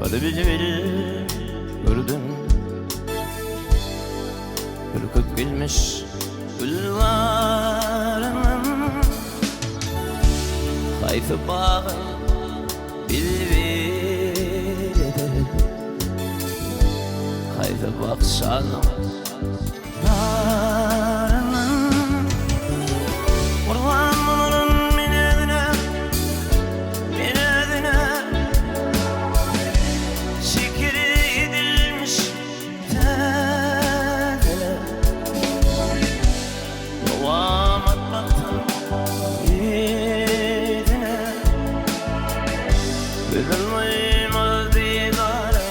Kalbimi gördüm, ürküp gelmiş gülvarının kayfı bağı bilbirdir. Kayfı baksana narının kurban bunun minedine, minedine şekeri edilmiş tedele yovam atmaktan yedine üzülmeyim aldigarım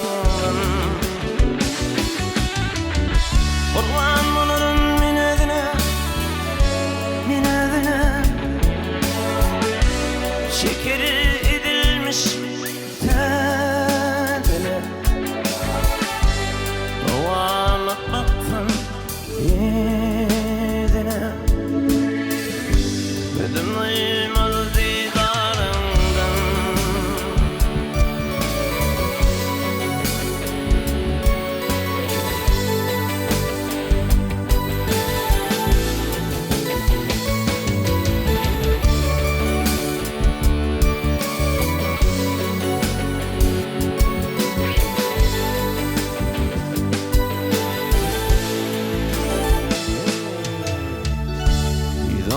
kurban bunun minedine, minedine şekeri edilmiş tedele yovam atmaktan yedine üzülmeyim aldigarımdan.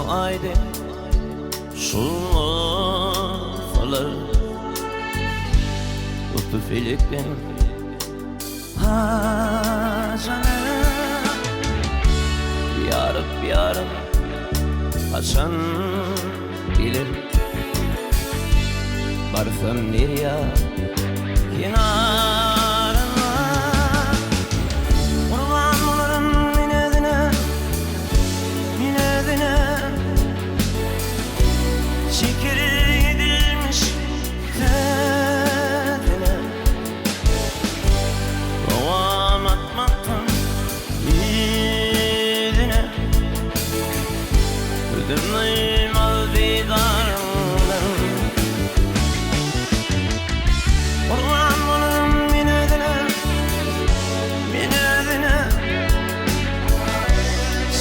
Haydi sulmalar Utlu filikten hazaları yarıp yarım Hasan bilir Barsam nereye kenarına kurban olurum minedine, minedine şekeri edilmiş tedene yovam atmaktan yedine üzülmeyim aldigarımdan. Kurban olurum minedine, minedine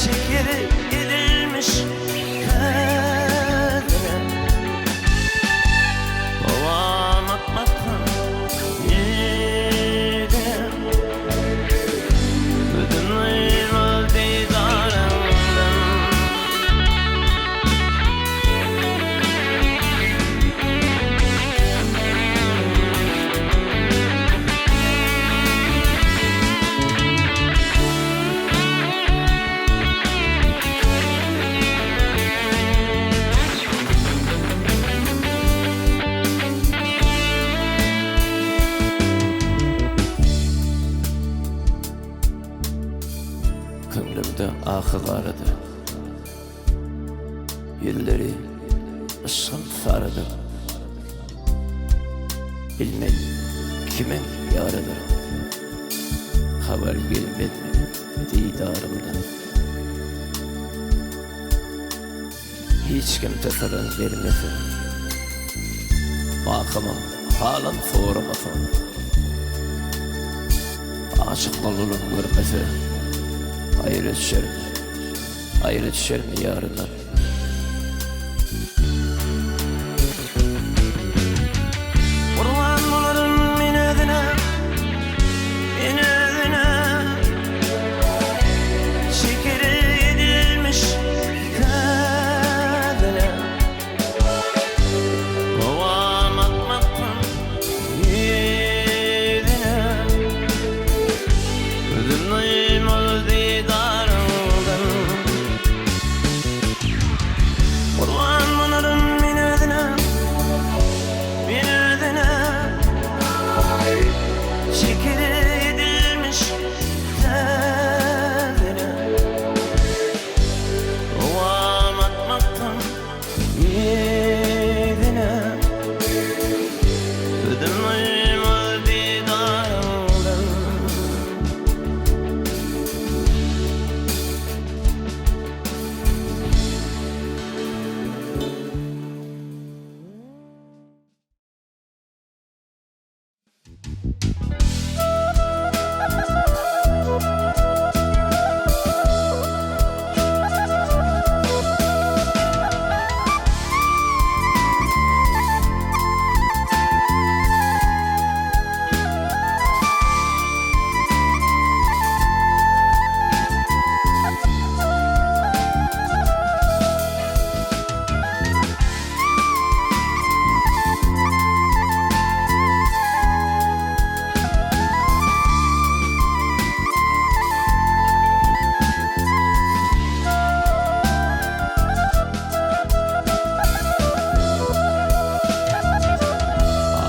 şekeri edilmiş tedene yovam atmaktan yedine üzülmeyim aldigarımdan. Könlümde ahı vardı, yılları ışın sardı. Bilmem kimin yarıdır, haber gelmedi didarımdan. Hiç kim teferruat vermesin, bakımım halın soğuramasın. Aşık olulum görmesin, ayrı düşer mi yarından? Kurban olurum minedine, minedine şekeri edilmiş tedene yovam atmaktan yedine üzülmeyim aldigarımdan.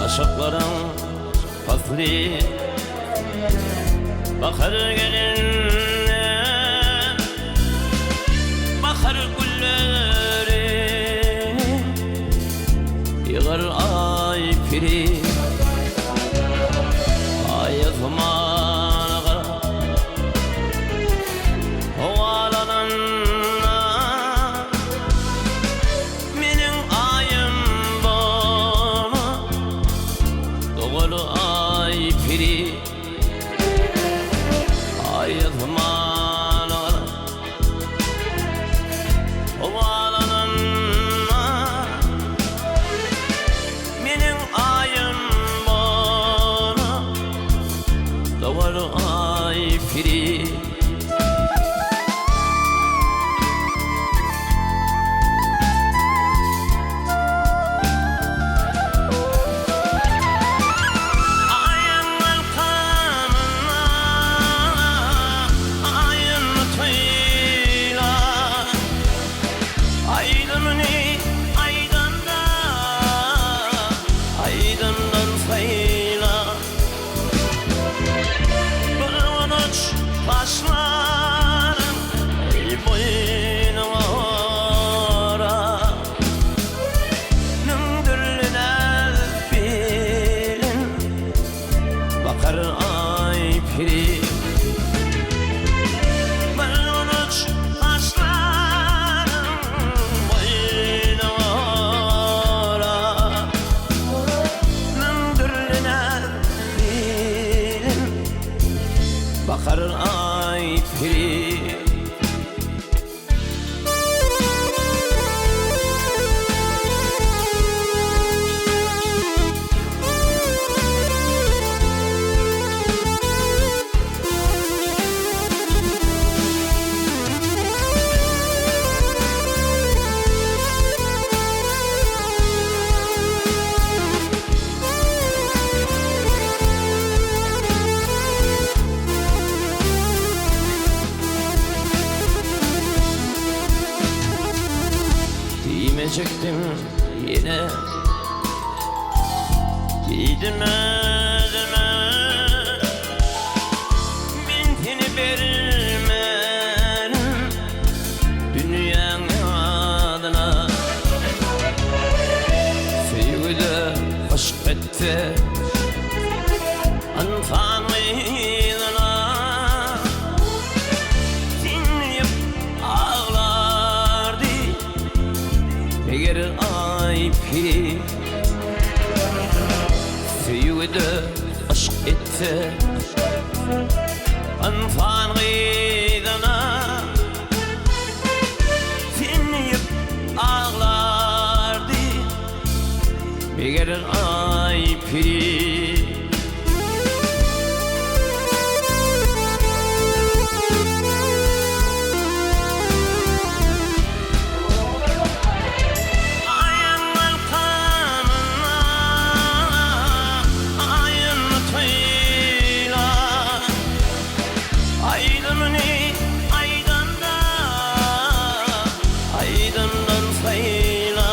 Aşıkların faslı bakar gelinle, bakar gülleri yığar ay piri. Ay zamana kara ovalananla menin ayım bana doğalı ay piri. Ay zamana kara ovalananla menin ayım bana doğalı ay piri. Başlarım ey boynuma ora, nümdürlüler bilin bakar ay piri. Ben unuç başlarım boynuma ora, nümdürlüler bilin bakar ay piri. Giymeyecektim yine, giydim özüme, bintini vermem dünyanın adına. Sevgide aşk etti anfanlığına, dinleyip ağlardı eğer ay piri. Sevgide aşk etti anfanlığına, dinleyip ağlardı eğer ay piri. Aydın'dan sayla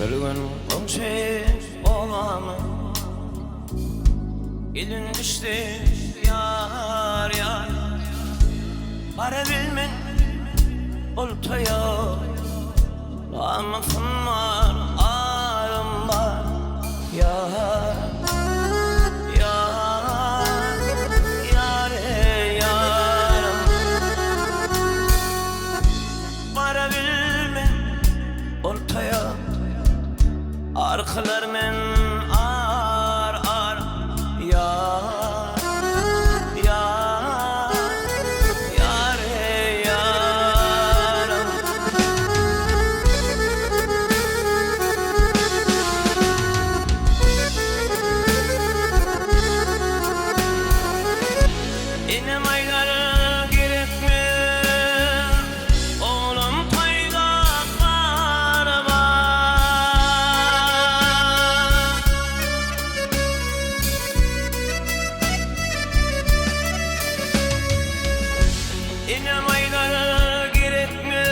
Bir gün konuşup olamı elin düştü yar yar. Para bilmen oltaya Lamasın var, ağrım var yar. Yar, yare yarım. Para bilmen oltaya arkalar men ar ar yar. Yar, yare yarım. İnem aylar gerek mi? Oğlum toygaklar var. İnem aylar gerek mi?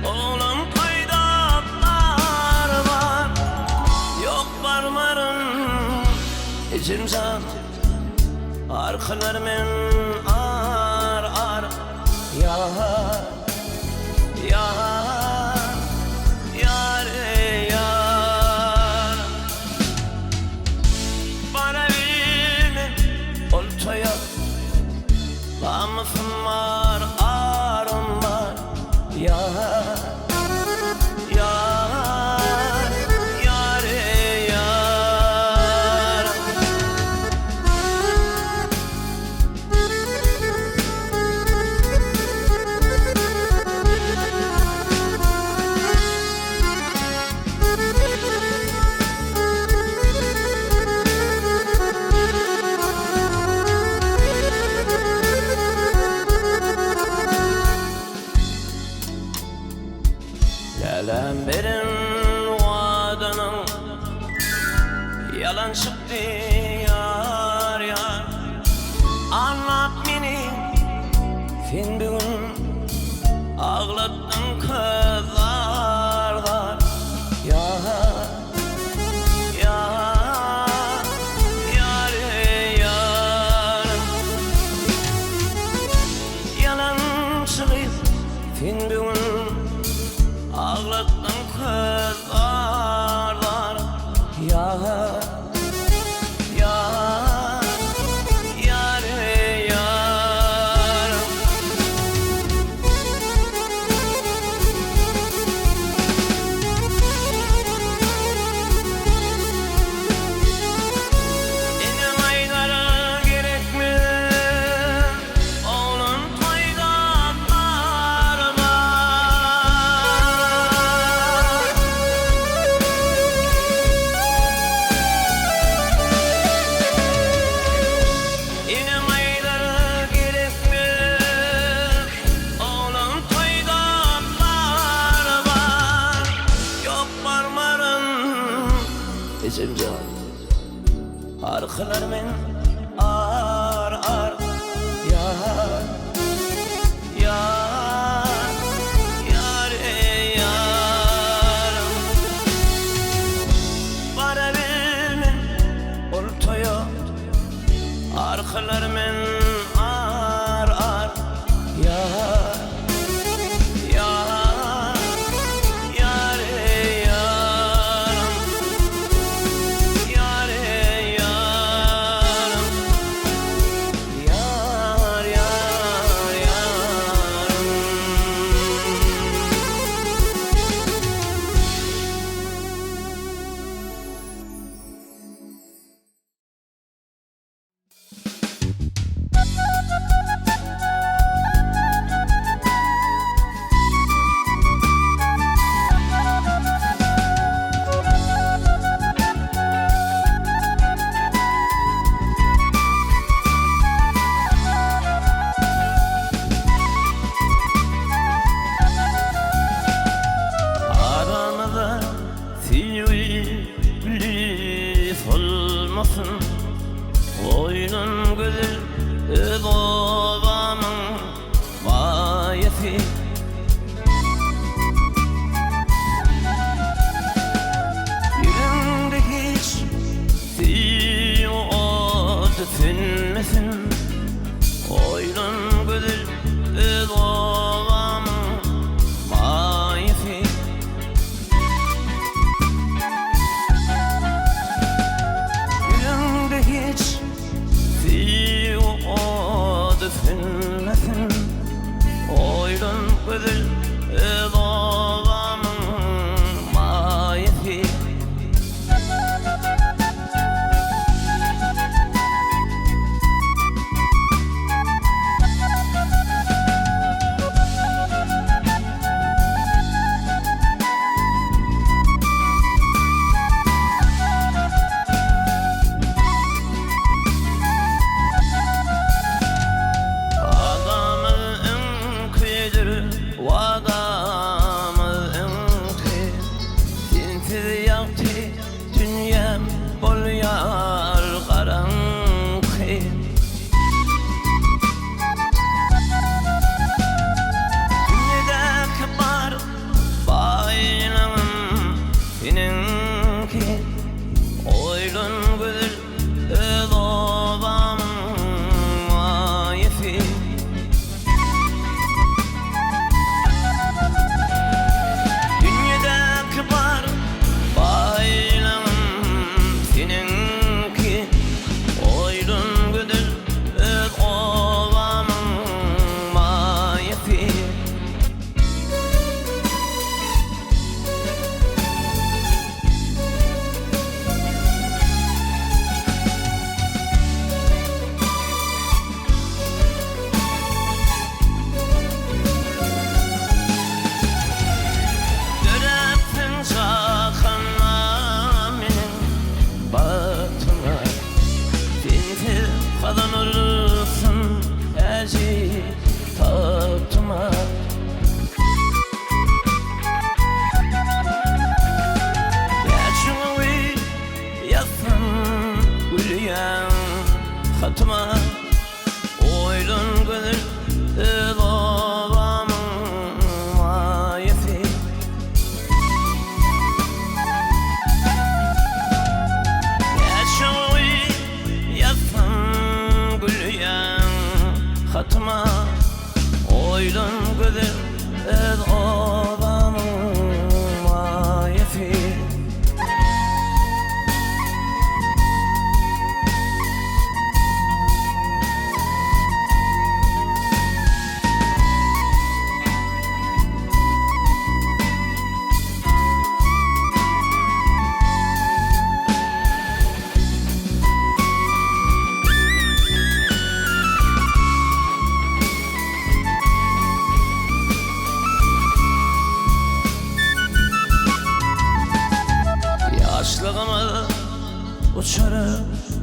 Oğlum toygaklar var. Yok varmarım içimden arkalarımın ar ar yar. Yar, yare yar. Bana bilme oltaya lamasın var, ağrım var yar. Yar, yare yar. Yalan benim vadanım yalan çıktı yar yar. Anlat beni sen bugün ağlattın kızlarlar yar. Yar, yare yarım. Yalan çıkıp sen bugün ağlattın kızlarlar yar. Yar, yare yarım. İnem aylara gerek mi? Oğlum toygaklar var. İnem aylara gerek mi? Oğlum toygaklar var. Yok varmarım içimde arkalarımın ar ar yar. Yar, yare yarım. Para bilmen oltaya arkalarımın ar ar yar. Yar, yare yarım. Yare yarım. Yar, yar, yarım. Aramızda sivri olmasın. Oyunun güzel babamın mayesi. uçarak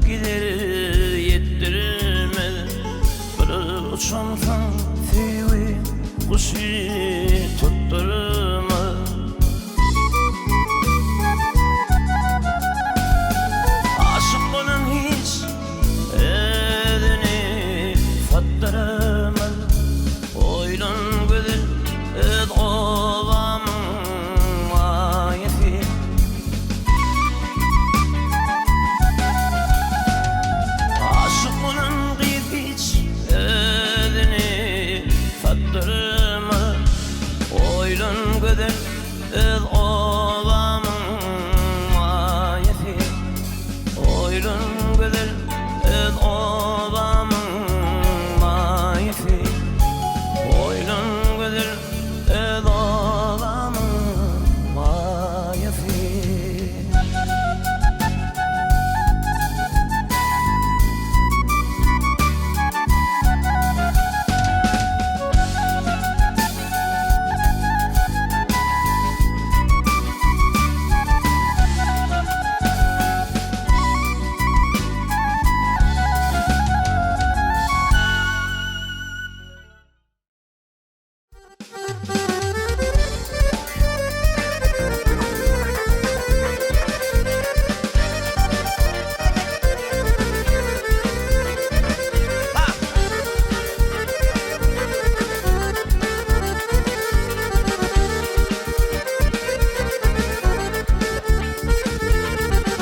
gider yettirmez. Bir uçan kantivi kuşu tutturmaz. Aşık bunun hiç edini fattıramaz. Oylan güzel ed ovamın mayesi. Aşık bunun hiç edini fattıramaz. Oylan güzel ed ovamın mayesi. Oylan güzel ed ovamın mayesi. Oylan güzel ed ovamın mayesi.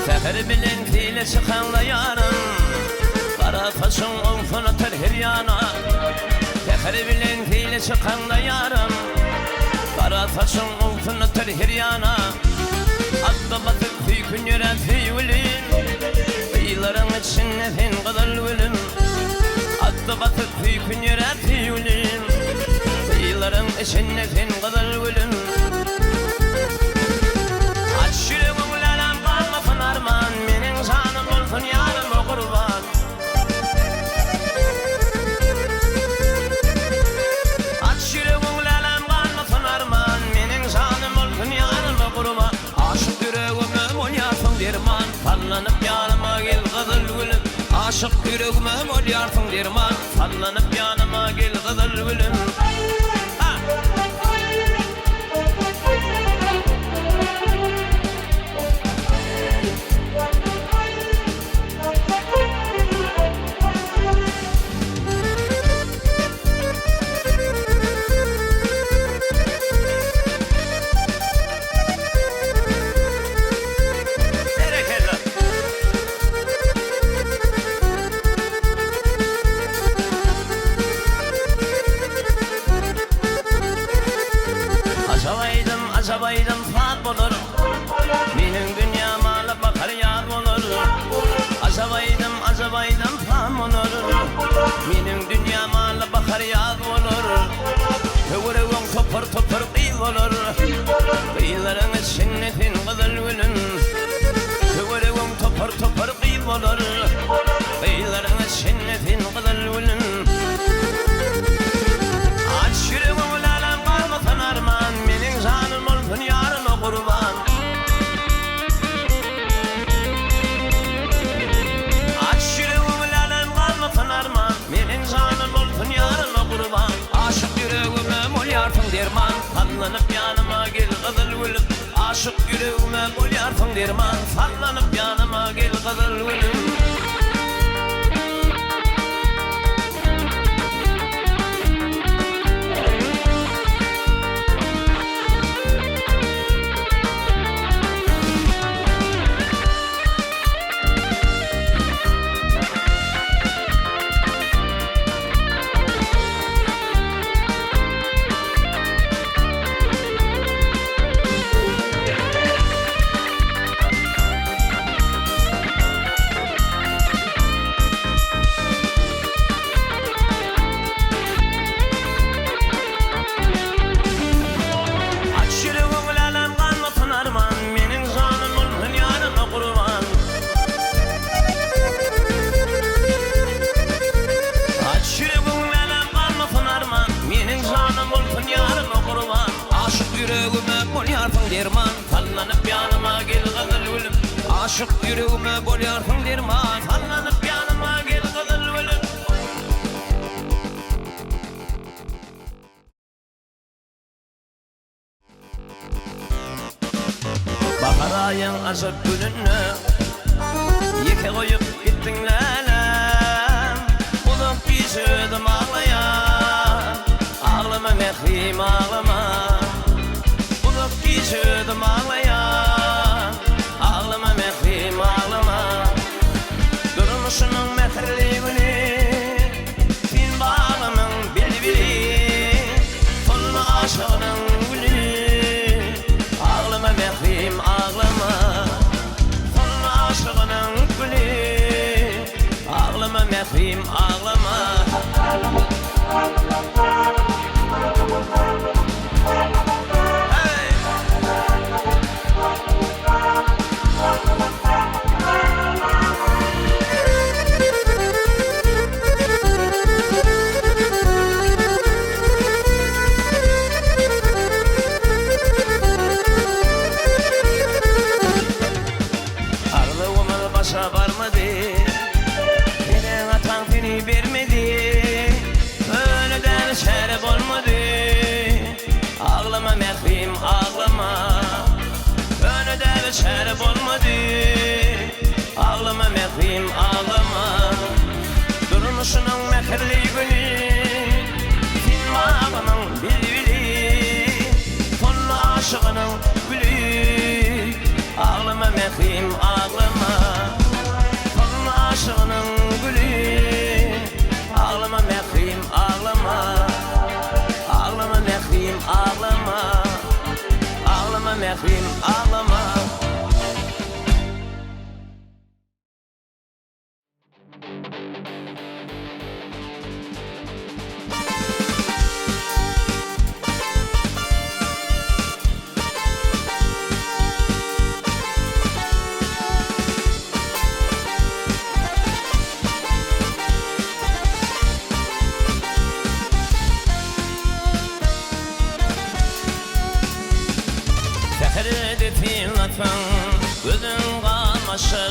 Seher bilen file çıkanla yarın, kara taşın olsun atar her yana. Seher bilen file çıkanla yarın, kara taşın olsun atar her yana. Atla batık füykün yöret füyülün, kıyıların içinde fin kadar ölüm. Atla batık füykün yöret füyülün, kıyıların içinde fin kadar ölüm. Aç yüreğimi lalam kalmasın arman, menin canım olsun yarım o kurban. Aç yüreğimi lalam kalmasın arman, menin canım olsun yarım o kurban. Aşık yüreğime mol yarsın derman, sallanıp yanıma gel kızıl gülüm. Aşık yüreğime mol yarsın derman, sallanıp yanıma gel kızıl gülüm. Acabaydım fat olur, benim dünyama la bakar yar olur. Acabaydım fat olur, benim dünyama la bakar yar olur. Kıvırıvın topur topur kıyıl olur, kıyıların içinde fin kızıl gülüm. Kıvırıvın topur topur kıyıl olur, kıyıların içinde fin kızıl gülüm. Aç yüreğimi lalam kalmasın arman, menin canım olsun yarın o kurban. Aç yüreğimi lalam kalmasın arman, menin canım olsun yarın o kurban. Aşık yüreğime mol yarsın derman, sallanıp yanıma gel kızıl gülüm. Aşık yüreğime mol yarsın derman, sallanıp yanıma gel kızıl gülüm. aşık yüreğime bolyorsun derman. Sallanıp yanıma gel kızıl gülüm. Bahar ayın açıp gülünü yeke koyup gittin lelem. Ulup düşürdüm ağlayan, ağlama mehrim ağlama. Ulup düşürdüm ağlayan, ağlama mehrim ağlama. Durmuşunun mehrliğini fin bağlamın bilbili, tonlu aşığının gülü. Ağlama mehrim ağlama, tonlu aşığının gülü. Ağlama mehrim ağlama. Başa varmadı, yine atan seni vermedi. Önüden şeref olmadı, ağlama mehrim ağlama. Önüden şeref olmadı, ağlama mehrim ağlama. Durmuşunun mehirliğini fin bağlamın bilbili, tonlu aşığının gülü. Ağlama mehrim ağlama, tonlu aşığının gülü. Ağlama mehrim ağlama, ağlama mehrim ağlama. Ağlama mehrim ağlama. Seherdi tinlatın gözün kalmaşı,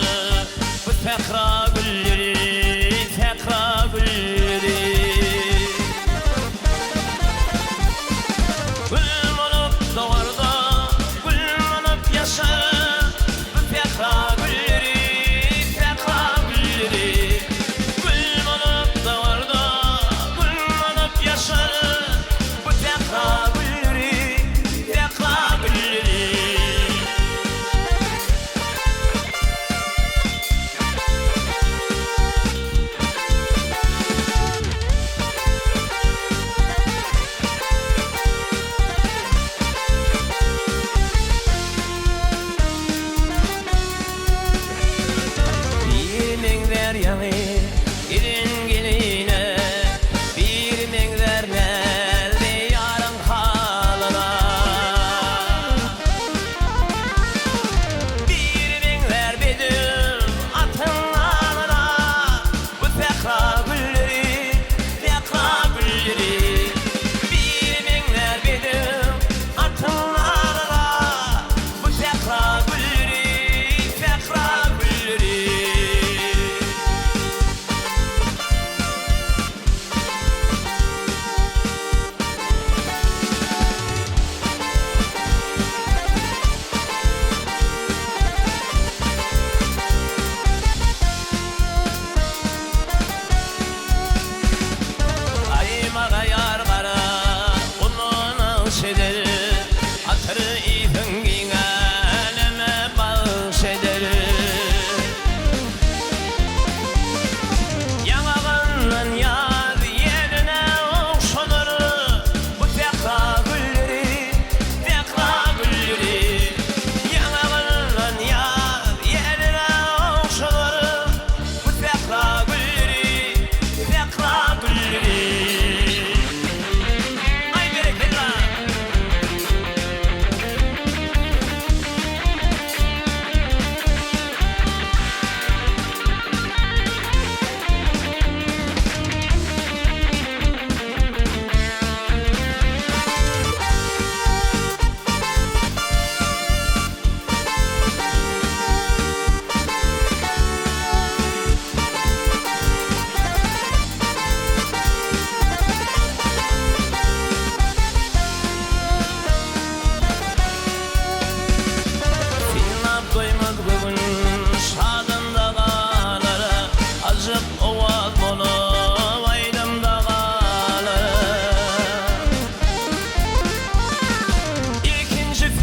bu tekrar gülleri, tekrar gülleri. Gülüm olup doğarda, gülüm olup yaşar, bu tekrar gülleri, tekrar gülleri. Gülüm olup doğarda, gülüm olup yaşar, bu tekrar gülleri, tekrar gülleri. Bir mengler yanı gelin geline, bir mengler neldi yarın halına. Bir mengler bedir atın alına, bu tekrar gülleri, tekrar gülleri. Bir mengler bedir atın alına, bu tekrar gülleri, tekrar gülleri. Aymağa yar qara, qulluğuna şeder, atırı ipin giyineme bağış eder. Yanağından yar yerine okşanır, bu tekrar gülleri, tekrar gülleri. Yanağından yar yerine okşanır, bu tekrar gülleri, tekrar gülleri. Ay bereketler.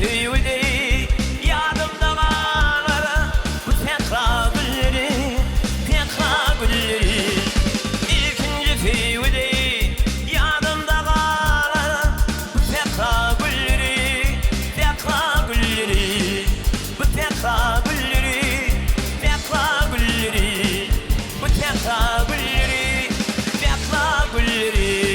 tüyüdü yadımda kalır bu tekrar gülleri, tekrar gülleri. İkinci tüyüdü yadımda kalır bu tekrar gülleri, tekrar gülleri. Bu tekrar gülleri, tekrar gülleri. Bu tekrar gülleri, tekrar gülleri.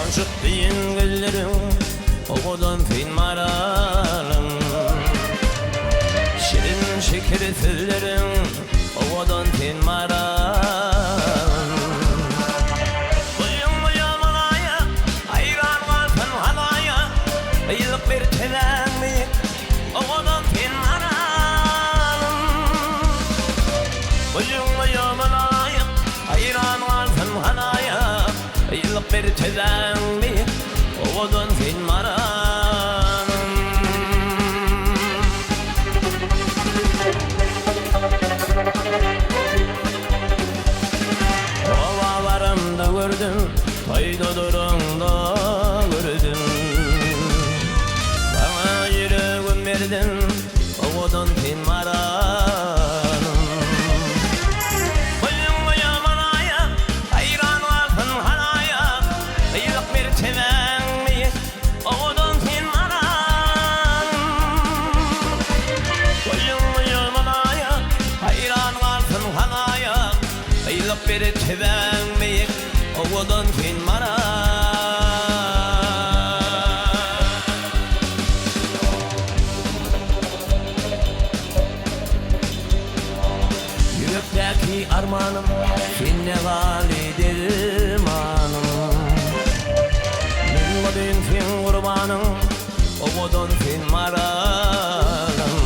Aşık deyin güllerim, oğudan fin maralım. Şirin şeker sözlerim, oğudan fin maralım. Uyum uyum alaya, hayran kalsın halaya. Yıllık bir telenmi, oğudan fin maralım. Uyum uyum alaya, hayran kalsın halaya. Yıllık bir telenmi, oğudan fin maralım. Ovalarımda gördüm, fayda durumda gördüm. Bana yüreğim verdin, oğudan fin maralım. Uyum uyum alaya, hayran kalsın halaya. Yıllık bir temenni, oğudan fin maralım. Uyum uyum alaya, hayran kalsın halaya. Yıllık bir temenni, oğudan fin maralım. Yürekteki armanım, finne validir manım. Min fin kurbanım, oğudan fin maralım.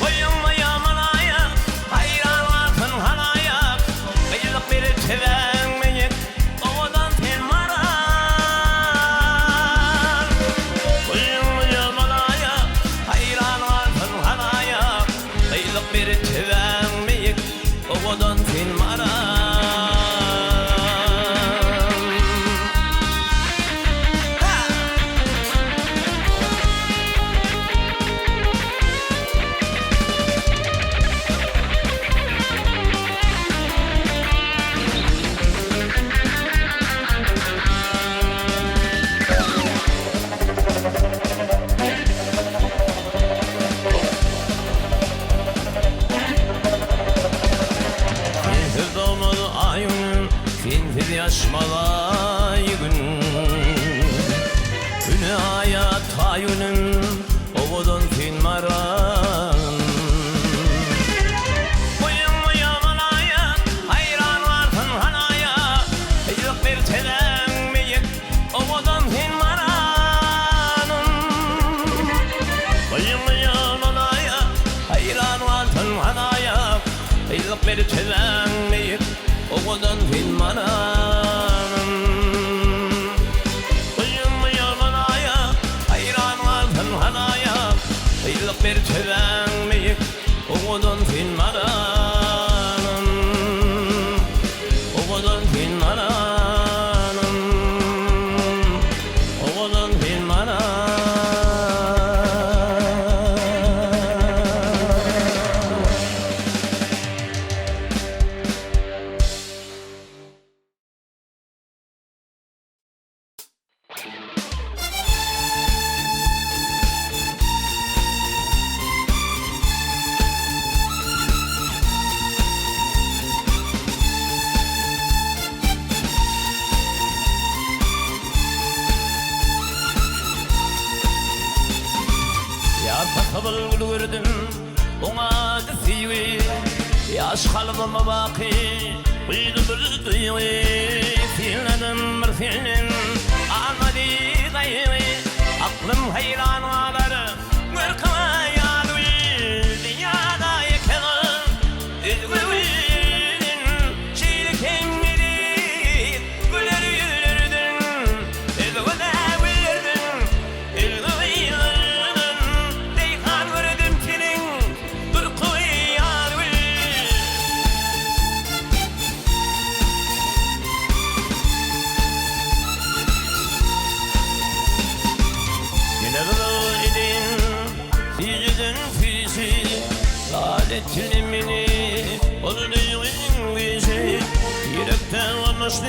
Uyum uyum alaya, hayran kalsın halaya. Yıllık bir temenni, oğudan fin maralım. Uyum uyum alaya, hayran kalsın halaya. Yıllık bir temenni, oğudan fin maralım. Finsiz olmadı ayın, finsiz yaşmalay gün. Günü hayat hayının, oğudan fin maralım. Uyum uyum alaya, hayran kalsın halaya. Yıllık bir telenmi, oğudan fin maralım. Uyum uyum alaya, hayran kalsın halaya. Yıllık bir temenni, oğudan fin maralım. Uyum uyum alaya, hayran kalsın halaya. Yıllık bir temenni, oğudan fin maralım. Oğudan fin maralım. Oğudan fin maralım. Kabul gördüm, ona disiyi. Yaş kalbıma baki, uydu bir duyuyu. Filnedim bir filmin, anladı gayrı. Aklım hayran ağları, mırkıma yadı. Dünyada yakalı, üzgünün, şiiri kendiri. Güleri dilimini Oluyun bizi Yürekten olmuştu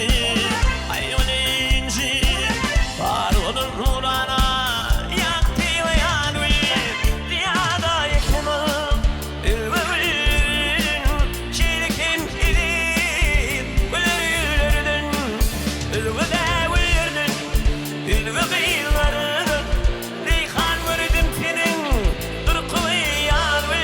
Ayol inci Var olun nurana Yaktı ve yanı Dünyada yakınım Ülvevin Çirkin idin Ülvevin Ülvevin Ülvevin Reyhan verdim senin Durku yanı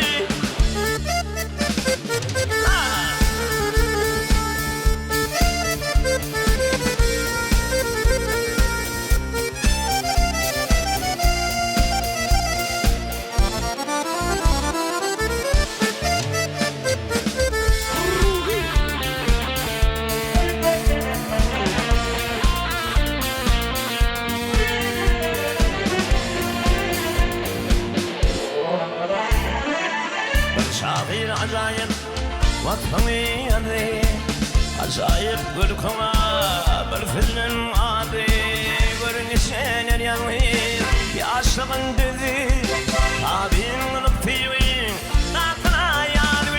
Şahir acayip vatanı adı Acayip bir koma bir filmin adı Görünüşen er yanı bir aşığın düzü Abin olup fiyin Tatına yanı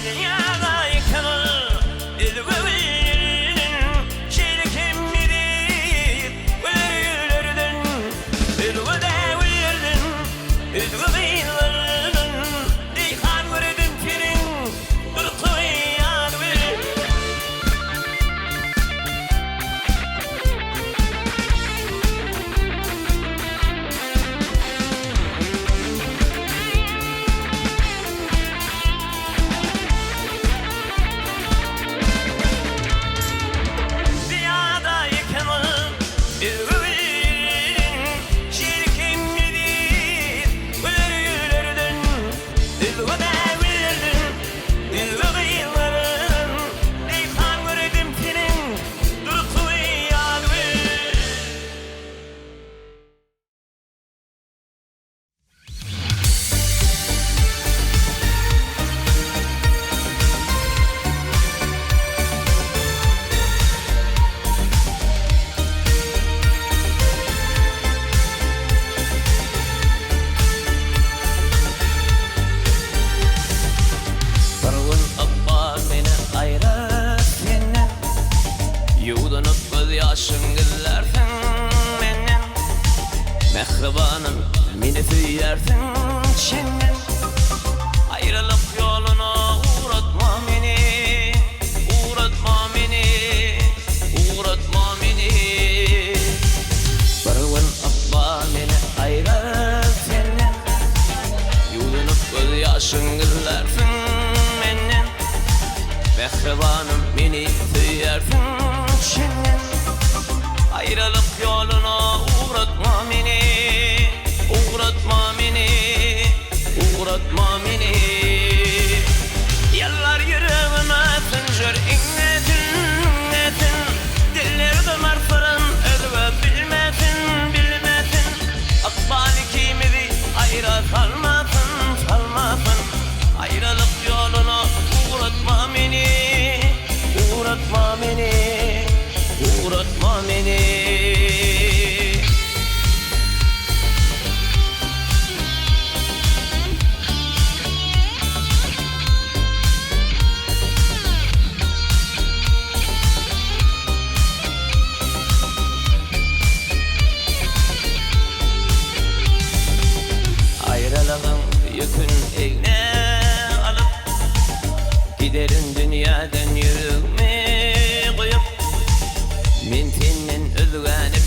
Dünyada yıkılır İlgövin Şirkin midir Ölürden İlgöde uyurdun İlgövin Yaşın güllersin menden Mehribanım beni tüyersin çenden Ayrılık yoluna uğratma beni Uğratma beni Uğratma beni Bir gün abba beni ayırar senden Yolunup göz yaşın güllersin menden Mehribanım beni tüyersin çenden Ayrılık yoluna uğratma beni Uğratma beni Uğratma beni Yıllar yüreğime tıncır inledin inledin Dillerde marfırın ödüve bilmedin bilmedin Akbali kimidi ayrı kalmadın kalmadın Ayrılık yoluna uğratma beni Uğratma beni Uğratma beni Ayrılığın yükün eline alıp Giderin dünyadan yürüme koyup Min senin özgani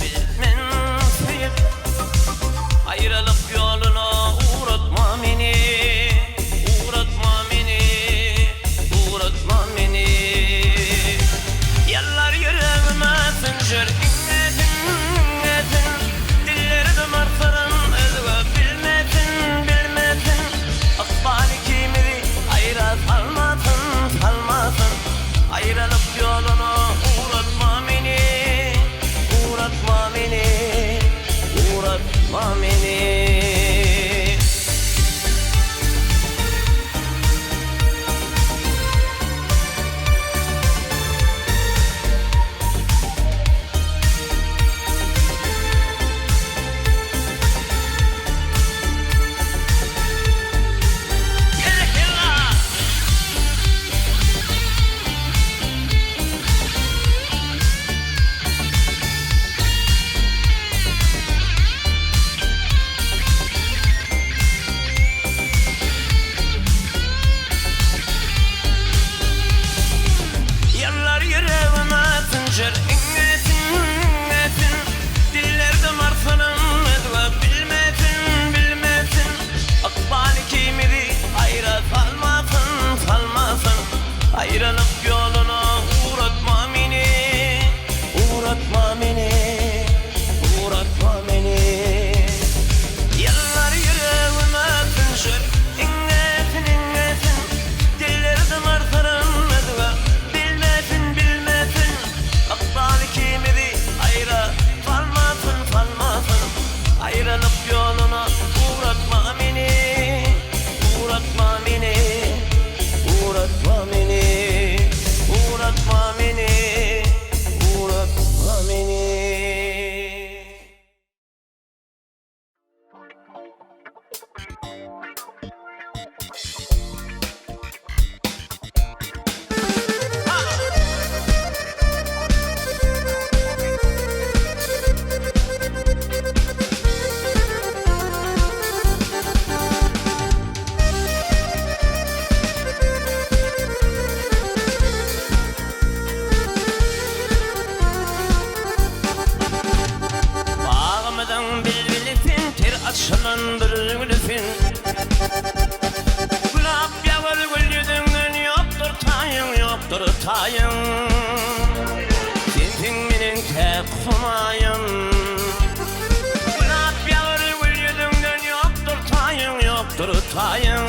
durtayın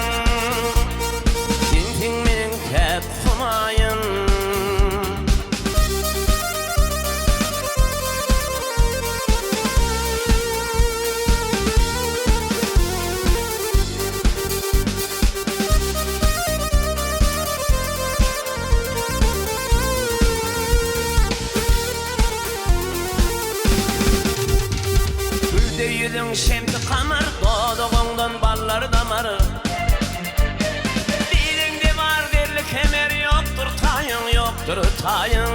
Tintin menin kep humayın Yüzün şemdi kamar, doğduğundan ballar damarı Dilinde var derlik kemer yoktur tayın, yoktur tayın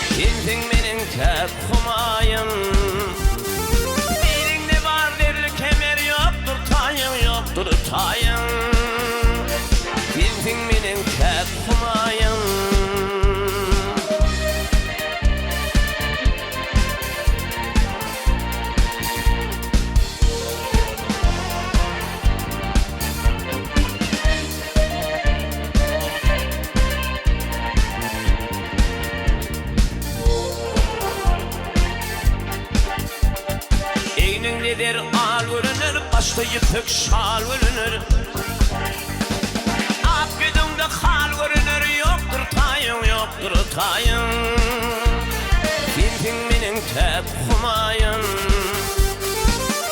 Tintin menin kep humayın Dilinde var derlik kemer yoktur tayın, yoktur tayın Tintin menin kep humayın Eyningdedir al görünür, başta yıpık şal görünür Ak güdümde hal görünür, yoktur tayın, yoktur tayın Tintin menin kep humayın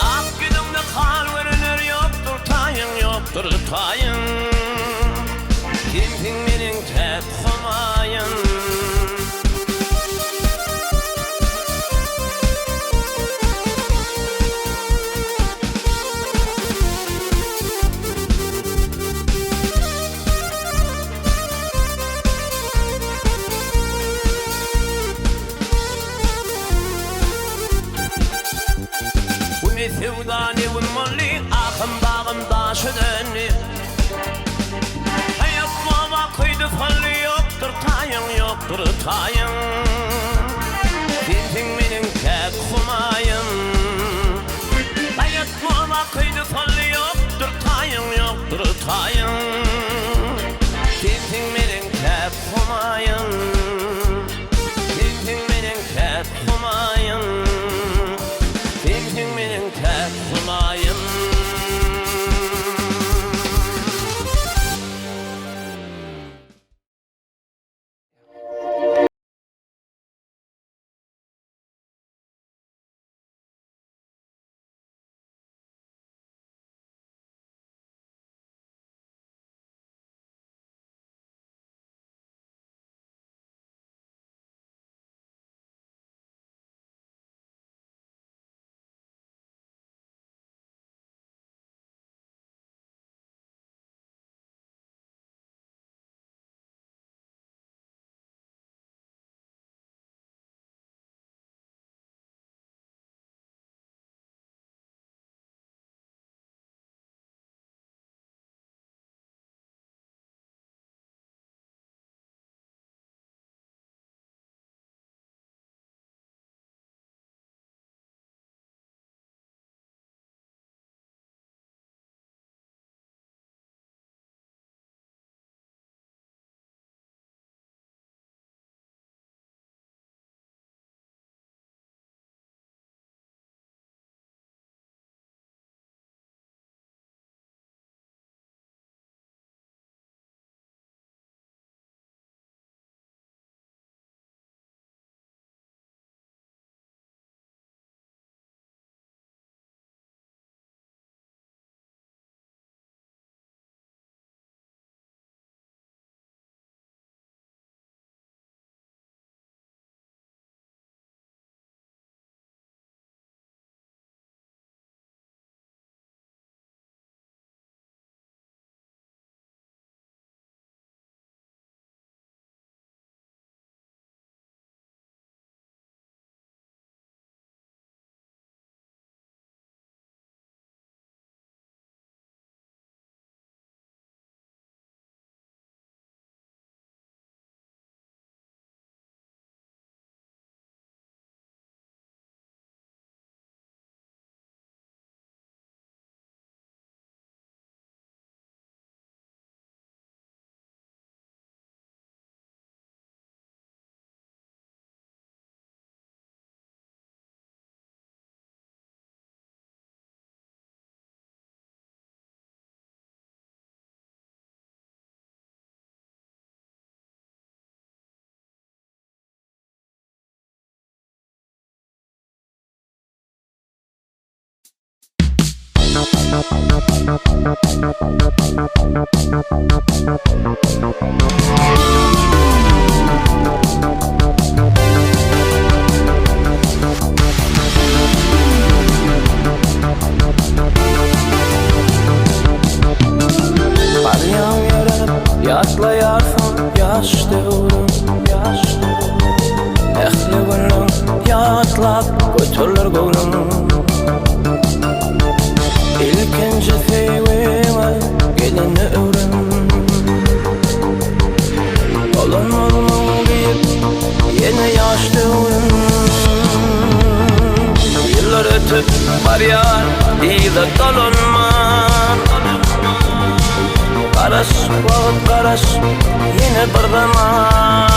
Ak güdümde hal görünür, yoktur tayın, yoktur tayın Tintin menin kep humayın Sevdani vurmalı, akım bağım başı dönü Hayat baba kıydı fallı, yoktur tayın, yoktur tayın Tintin menin kep humayın Hayat baba kıydı fallı, yoktur tayın, yoktur tayın Tintin menin kep humayın Tintin menin kep humayın Tintin menin kep humayın Yatlayarsın yaş devrim, yaş ehli gönlüm yatlap götürler gönlüm. İlkinci sevime gelini öğren, olan olmam deyip yeni yaş devrim. Yıllar ötüp var ya deyde dolunma, Qaraş, vaqt qaraş, yine bir zaman.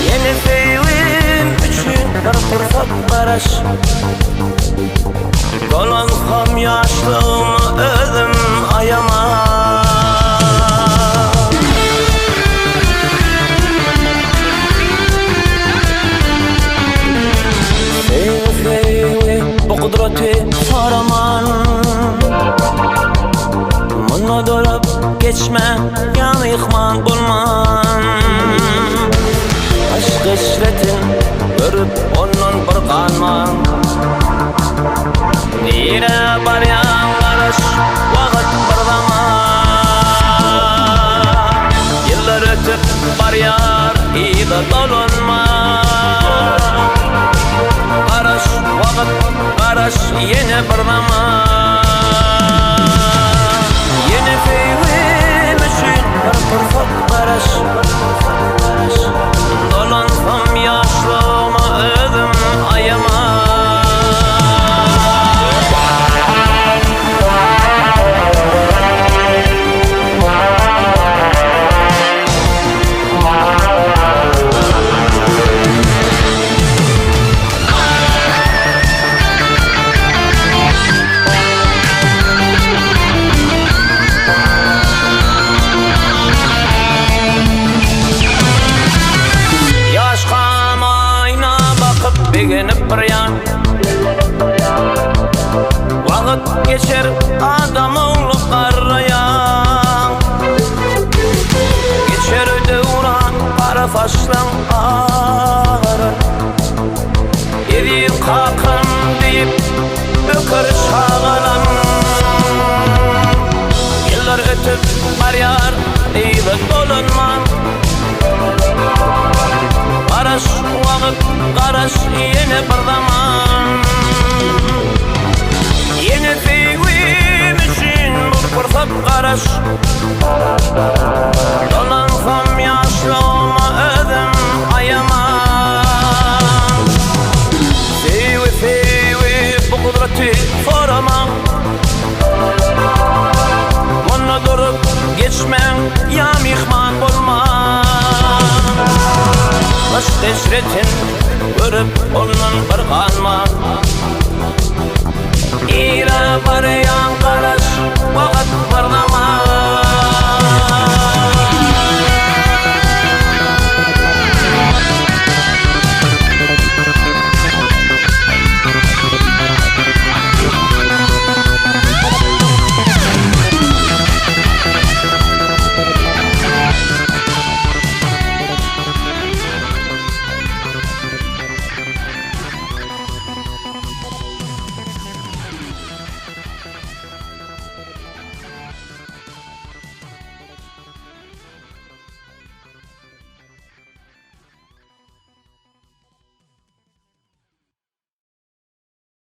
Yeni sevim üçün bir fırsat qaraş, Dolan ham yaşlığımı özüm ayama. Sevim bu kudreti soraman, Muna dolap geçme, yanı yıkman bulman. Aşk işletin görüp onun bir kanman. Nire var ya qaraş, vaqt bir zaman. Yıllar ötüp var yar, iyide dolunma. Qaraş, vaqt qaraş, yine bir zaman. Yeni sevim üçün bir fırsat qaraş, dolansam yaşlığıma özüm ayama. Beginip bir yan, vaqt geçer adam oğlu qarrayan. Geçer devran qara faşlan ağrı, Edip qaqım deyip ökür şağalan. Yıllar ötüp var yar deyip dolunman. Qaraş, vaqt qaraş, yine bir zaman. Yeni sevim üçün bir fırsat qaraş, dolansam yaşlığıma özüm ayama. Sevi bu kudreti soramam, Muna durup geçmen, ya mihman bulman. Aşk eşretin görüp onun bir kanman. Nire var ya qaraş, vaqt